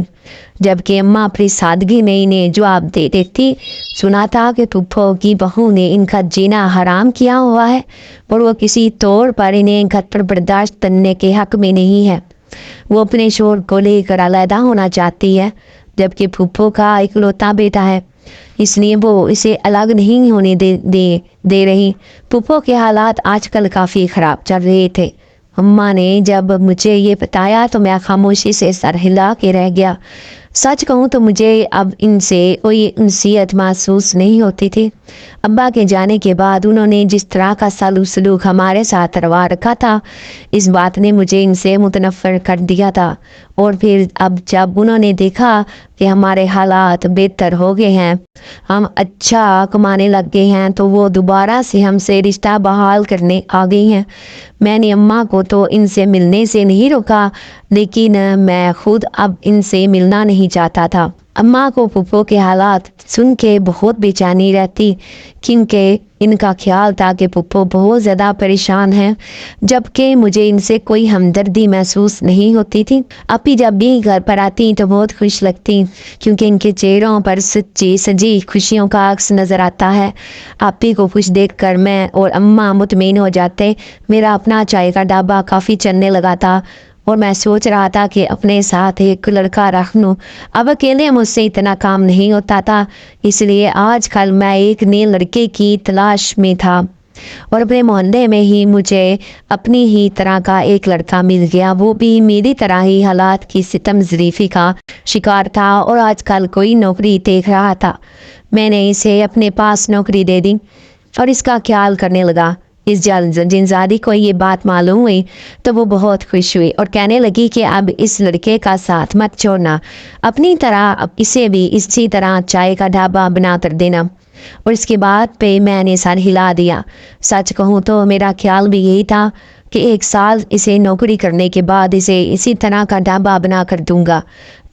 جبکہ اماں اپنی سادگی میں انہیں جواب دے دیتی، سنا تھا کہ پھپھو کی بہو نے ان کا جینا حرام کیا ہوا ہے اور وہ کسی طور پر انہیں گھر پر برداشت کرنے کے حق میں نہیں ہے، وہ اپنے شوہر کو لے کر علیحدہ ہونا چاہتی ہے، جبکہ پھپھو کا اکلوتا بیٹا ہے، اس لیے وہ اسے الگ نہیں ہونے دے رہی۔ پھپھو کے حالات آج کل کافی خراب چل رہے تھے۔ اماں نے جب مجھے یہ بتایا تو میں خاموشی سے سر ہلا کے رہ گیا۔ سچ کہوں تو مجھے اب ان سے کوئی انسیت محسوس نہیں ہوتی تھی۔ ابا کے جانے کے بعد انہوں نے جس طرح کا سلوک ہمارے ساتھ روا رکھا تھا، اس بات نے مجھے ان سے متنفر کر دیا تھا، اور پھر اب جب انہوں نے دیکھا کہ ہمارے حالات بہتر ہو گئے ہیں، ہم اچھا کمانے لگ گئے ہیں، تو وہ دوبارہ سے ہم سے رشتہ بحال کرنے آ گئی ہیں۔ میں نے اماں کو تو ان سے ملنے سے نہیں روکا، لیکن میں خود اب ان سے ملنا نہیں چاہتا تھا۔ اماں کو پھپھو کے حالات سن کے بہت بے چینی رہتی، کیونکہ ان کا خیال تھا کہ پھپھو بہت زیادہ پریشان ہیں، جبکہ مجھے ان سے کوئی ہمدردی محسوس نہیں ہوتی تھی۔ اپی جب بھی گھر پر آتی تو بہت خوش لگتی، کیونکہ ان کے چہروں پر سجی خوشیوں کا عکس نظر آتا ہے۔ اپی کو خوش دیکھ کر میں اور اماں مطمئن ہو جاتے۔ میرا اپنا چائے کا ڈبہ کافی چلنے لگا تھا، اور میں سوچ رہا تھا کہ اپنے ساتھ ایک لڑکا رکھ لوں۔ اب اکیلے مجھ سے اتنا کام نہیں ہوتا تھا، اس لیے آج کل میں ایک نئے لڑکے کی تلاش میں تھا، اور اپنے محلے میں ہی مجھے اپنی ہی طرح کا ایک لڑکا مل گیا۔ وہ بھی میری طرح ہی حالات کی ستم ظریفی کا شکار تھا اور آج کل کوئی نوکری دیکھ رہا تھا۔ میں نے اسے اپنے پاس نوکری دے دی اور اس کا خیال کرنے لگا۔ اس جنزادی کو یہ بات معلوم ہوئی تو وہ بہت خوش ہوئی اور کہنے لگی کہ اب اس لڑکے کا ساتھ مت چھوڑنا، اپنی طرح اب اسے بھی اسی طرح چائے کا ڈھابہ بنا کر دینا۔ اور اس کے بعد پہ میں نے سر ہلا دیا۔ سچ کہوں تو میرا خیال بھی یہی تھا کہ 1 سال اسے نوکری کرنے کے بعد اسے اسی طرح کا ڈھابہ بنا کر دوں گا،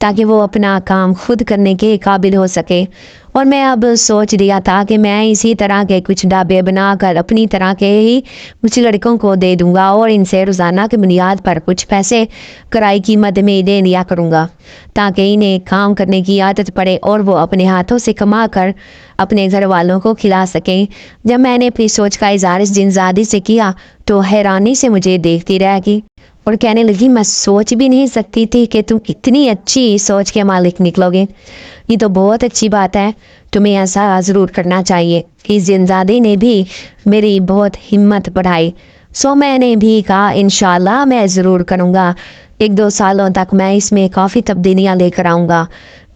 تاکہ وہ اپنا کام خود کرنے کے قابل ہو سکے۔ اور میں اب سوچ دیا تھا کہ میں اسی طرح کے کچھ ڈھابے بنا کر اپنی طرح کے ہی کچھ لڑکوں کو دے دوں گا اور ان سے روزانہ کی بنیاد پر کچھ پیسے کرائے کی مد میں دے دیا کروں گا، تاکہ انہیں کام کرنے کی عادت پڑے اور وہ اپنے ہاتھوں سے کما کر اپنے گھر والوں کو کھلا سکیں۔ جب میں نے اپنی سوچ کا اظہار اس جنزادی سے کیا تو حیرانی سے مجھے دیکھتی رہ گئی اور کہنے لگی، میں سوچ بھی نہیں سکتی تھی کہ تم اتنی اچھی سوچ کے مالک نکلو گے، یہ تو بہت اچھی بات ہے، تمہیں ایسا ضرور کرنا چاہیے۔ اس جنزادی نے بھی میری بہت ہمت بڑھائی، سو میں نے بھی کہا انشاءاللہ میں ضرور کروں گا، 1-2 سالوں تک میں اس میں کافی تبدیلیاں لے کر آؤں گا۔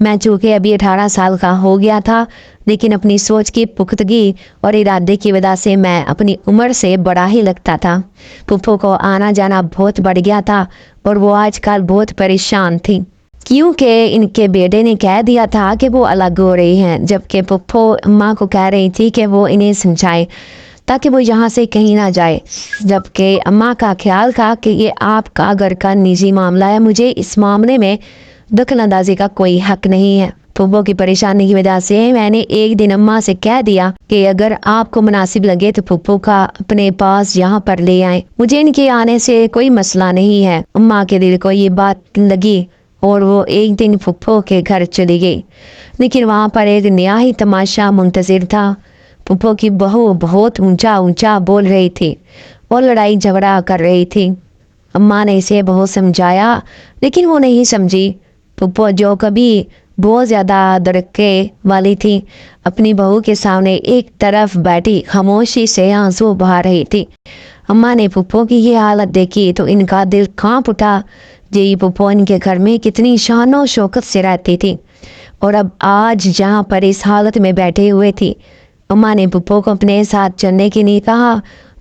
میں چونکہ ابھی 18 سال کا ہو گیا تھا، لیکن اپنی سوچ کی پختگی اور ارادے کی وجہ سے میں اپنی عمر سے بڑا ہی لگتا تھا۔ پھپھو کو آنا جانا بہت بڑھ گیا تھا اور وہ آج کل بہت پریشان تھی، کیونکہ ان کے بیٹے نے کہہ دیا تھا کہ وہ الگ ہو رہی ہیں، جبکہ پھپھو اماں کو کہہ رہی تھی کہ وہ انہیں سمجھائے تاکہ وہ یہاں سے کہیں نہ جائے، جبکہ اماں کا خیال تھا کہ یہ آپ کا گھر کا نجی معاملہ ہے، مجھے اس معاملے میں دخل اندازی کا کوئی حق نہیں ہے۔ پھپھو کی پریشانی کی وجہ سے میں نے ایک دن اماں سے کہہ دیا کہ اگر آپ کو مناسب لگے تو پھپھو کا اپنے پاس یہاں پر لے آئیں، مجھے ان کے آنے سے کوئی مسئلہ نہیں ہے۔ اماں کے دل کو یہ بات لگی اور وہ ایک دن پھپھو کے گھر چلی گئی، لیکن وہاں پر ایک نیا ہی تماشا منتظر تھا۔ پھپھو کی بہو بہت اونچا اونچا بول رہی تھی اور لڑائی جھگڑا کر رہی تھی۔ اماں نے اسے بہت سمجھایا لیکن وہ نہیں سمجھی۔ پھپھو جو کبھی بہت زیادہ دڑکے والی تھی، اپنی بہو کے سامنے ایک طرف بیٹھی خاموشی سے آنسو بہا رہی تھی۔ اماں نے پھپھو کی یہ حالت دیکھی تو ان کا دل کانپ اٹھا۔ جی پھپھو ان کے گھر میں کتنی شان و شوکت سے رہتی تھی اور اب آج جہاں پر اس حالت میں بیٹھے ہوئے تھی۔ اماں نے پھپھو کو اپنے ساتھ چلنے کے لیے کہا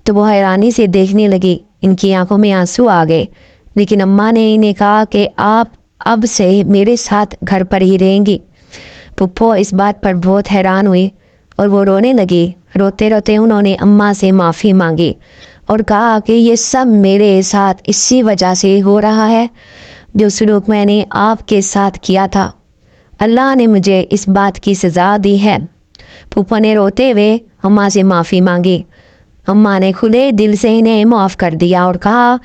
تو وہ حیرانی سے دیکھنے لگی۔ ان کی آنکھوں میں آنسو آ گئے، لیکن اماں نے انہیں کہا کہ آپ اب سے میرے ساتھ گھر پر ہی رہیں گی۔ پھپھو اس بات پر بہت حیران ہوئی اور وہ رونے لگی۔ روتے روتے انہوں نے اماں سے معافی مانگی اور کہا کہ یہ سب میرے ساتھ اسی وجہ سے ہو رہا ہے جو سلوک میں نے آپ کے ساتھ کیا تھا۔ اللہ نے مجھے اس بات کی سزا دی ہے۔ پھپھو نے روتے ہوئے اماں سے معافی مانگی۔ اماں نے کھلے دل سے انہیں معاف کر دیا اور کہا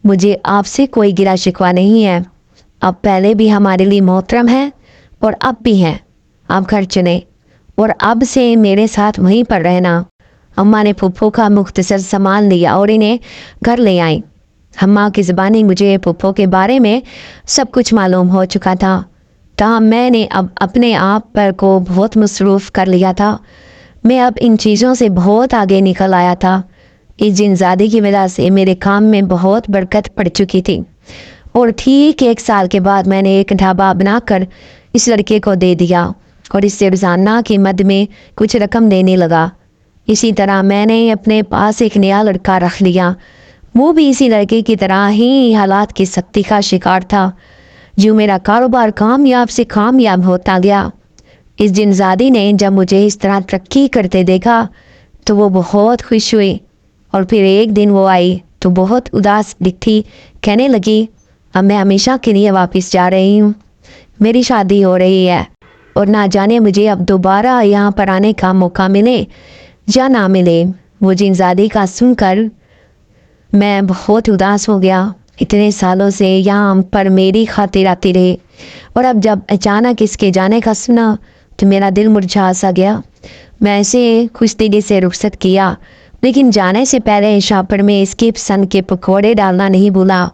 مجھے آپ سے کوئی گلا شکوہ نہیں ہے، آپ پہلے بھی ہمارے لیے محترم ہیں اور اب بھی ہیں۔ آپ گھر چلیں اور اب سے میرے ساتھ وہیں پر رہنا۔ اماں نے پھپھو کا مختصر سامان لیا اور انہیں گھر لے آئیں۔ اماں کی زبانی مجھے پھپھو کے بارے میں سب کچھ معلوم ہو چکا تھا، تاہم میں نے اب اپنے آپ پر کو بہت مصروف کر لیا تھا۔ میں اب ان چیزوں سے بہت آگے نکل آیا تھا۔ اس جن زادی کی وجہ سے میرے کام میں بہت برکت پڑ چکی تھی اور ٹھیک 1 سال کے بعد میں نے ایک ڈھابہ بنا کر اس لڑکے کو دے دیا اور اس سے روزانہ کی مد میں کچھ رقم دینے لگا۔ اسی طرح میں نے اپنے پاس ایک نیا لڑکا رکھ لیا، وہ بھی اسی لڑکے کی طرح ہی حالات کی سختی کا شکار تھا۔ جو میرا کاروبار کامیاب سے کامیاب ہوتا گیا۔ اس جن زادی نے جب مجھے اس طرح ترقی کرتے دیکھا تو وہ بہت خوش ہوئی اور پھر ایک دن وہ آئی تو بہت اداس دکھی، کہنے لگی اب میں ہمیشہ کے لیے واپس جا رہی ہوں، میری شادی ہو رہی ہے اور نہ جانے مجھے اب دوبارہ یہاں پر آنے کا موقع ملے یا نہ ملے۔ وہ جن زادی کا سن کر میں بہت اداس ہو گیا۔ اتنے سالوں سے یہاں پر میری خاطر آتی رہی اور اب جب اچانک اس کے جانے کا سنا تو میرا دل مرجھا سا گیا۔ میں اسے خوش دلی سے رخصت کیا، لیکن جانے سے پہلے شاپر میں اس کی پسند کے پکوڑے ڈالنا نہیں بھولا،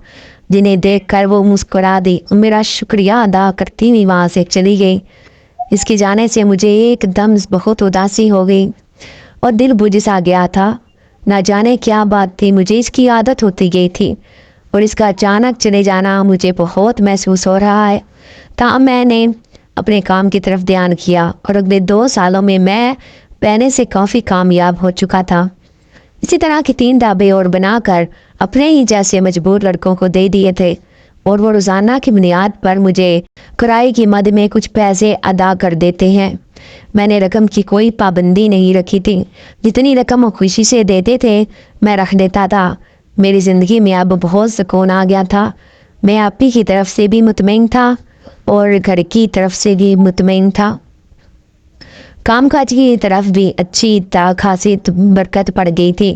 جنہیں دیکھ کر وہ مسکرا دی اور میرا شکریہ ادا کرتی ہوئی وہاں سے چلی گئی۔ اس کے جانے سے مجھے ایک دم بہت اداسی ہو گئی اور دل بجھ سا گیا تھا۔ نہ جانے کیا بات تھی، مجھے اس کی عادت ہوتی گئی تھی اور اس کا اچانک چلے جانا مجھے بہت محسوس ہو رہا ہے۔ تاہم میں نے اپنے کام کی طرف دھیان کیا اور اگلے 2 سالوں میں میں پہلے سے کافی کامیاب ہو چکا تھا۔ اسی طرح کے 3 ڈھابے اور بنا کر اپنے ہی جیسے مجبور لڑکوں کو دے دیے تھے اور وہ روزانہ کی بنیاد پر مجھے کرائے کی مد میں کچھ پیسے ادا کر دیتے ہیں۔ میں نے رقم کی کوئی پابندی نہیں رکھی تھی، جتنی رقم وہ خوشی سے دیتے تھے میں رکھ دیتا تھا۔ میری زندگی میں اب بہت سکون آ گیا تھا۔ میں آپ ہی کی طرف سے بھی مطمئن تھا اور گھر کی طرف سے بھی مطمئن تھا۔ کام کاج کی طرف بھی اچھی خاصی برکت پڑ گئی تھی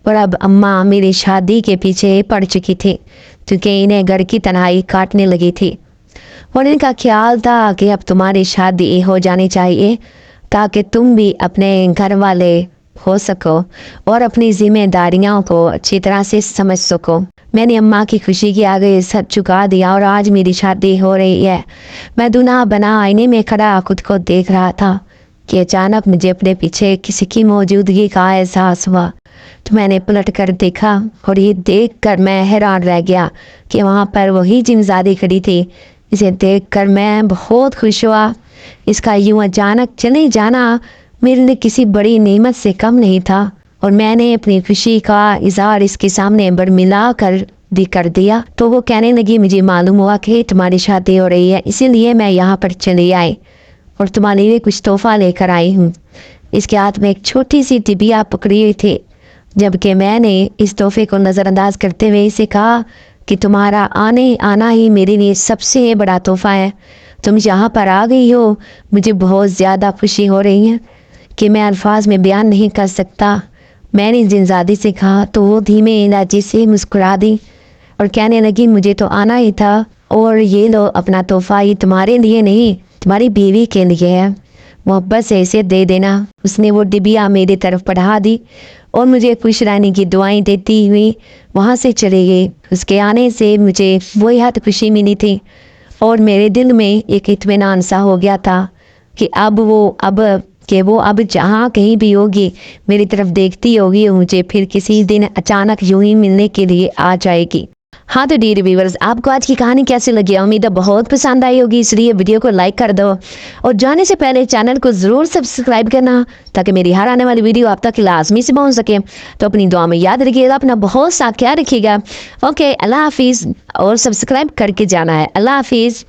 اور اب اماں میری شادی کے پیچھے پڑ چکی تھی کیونکہ انہیں گھر کی تنہائی کاٹنے لگی تھی اور ان کا خیال تھا کہ اب تمہاری شادی ہو جانی چاہیے تاکہ تم بھی اپنے گھر والے ہو سکو اور اپنی ذمہ داریوں کو اچھی طرح سے سمجھ سکو۔ میں نے اماں کی خوشی کے آگے سر چکا دیا اور آج میری شادی ہو رہی ہے۔ میں دلہا بنا آئینے میں کھڑا خود کو دیکھ رہا تھا کہ اچانک مجھے اپنے پیچھے کسی کی موجودگی کا احساس ہوا تو میں نے پلٹ کر دیکھا اور یہ دیکھ کر میں حیران رہ گیا کہ وہاں پر وہی جن زادی کھڑی تھی۔ اسے دیکھ کر میں بہت خوش ہوا۔ اس کا یوں اچانک چلے جانا میرے لیے کسی بڑی نعمت سے کم نہیں تھا اور میں نے اپنی خوشی کا اظہار اس کے سامنے برملا کر بھی کر دیا تو وہ کہنے لگی مجھے معلوم ہوا کہ تمہاری شادی ہو رہی ہے، اسی لیے میں یہاں پر چلی آئی اور تمہارے لیے کچھ تحفہ لے کر آئی ہوں۔ اس کے ہاتھ میں ایک چھوٹی سی ٹبیا پکڑی ہوئی تھی، جبکہ میں نے اس تحفے کو نظر انداز کرتے ہوئے اسے کہا کہ تمہارا آنا ہی میرے لیے سب سے بڑا تحفہ ہے۔ تم یہاں پر آ گئی ہو، مجھے بہت زیادہ خوشی ہو رہی ہے کہ میں الفاظ میں بیان نہیں کر سکتا۔ میں نے زنزادی سے کہا تو وہ دھیمے لہجے سے مسکرا دی اور کہنے لگی مجھے تو آنا ہی تھا، اور یہ لو اپنا تحفہ، یہ تمہارے لیے نہیں تمہاری بیوی کے لیے ہے، محبت سے اسے دے دینا۔ اس نے وہ ڈبیا میری طرف بڑھا دی اور مجھے خوش رہنے کی دعائیں دیتی ہوئی وہاں سے چلے گئی۔ اس کے آنے سے مجھے وہی حد خوشی ملی تھی اور میرے دل میں ایک اطمینان سا ہو گیا تھا کہ وہ اب جہاں کہیں بھی ہوگی میری طرف دیکھتی ہوگی اور مجھے پھر کسی دن اچانک یوں ہی ملنے کے لیے آ جائے گی۔ ہاں تو ڈیئر ویورز، آپ کو آج کی کہانی کیسی لگی؟ امید ہے بہت پسند آئی ہوگی، اس لیے ویڈیو کو لائک کر دو اور جانے سے پہلے چینل کو ضرور سبسکرائب کرنا تاکہ میری ہر آنے والی ویڈیو آپ تک لازمی سے پہنچ سکے۔ تو اپنی دعا میں یاد رکھیے گا، اپنا بہت سا خیال رکھیے گا۔ اوکے، اللہ حافظ، اور سبسکرائب کر کے جانا ہے۔ اللہ حافظ۔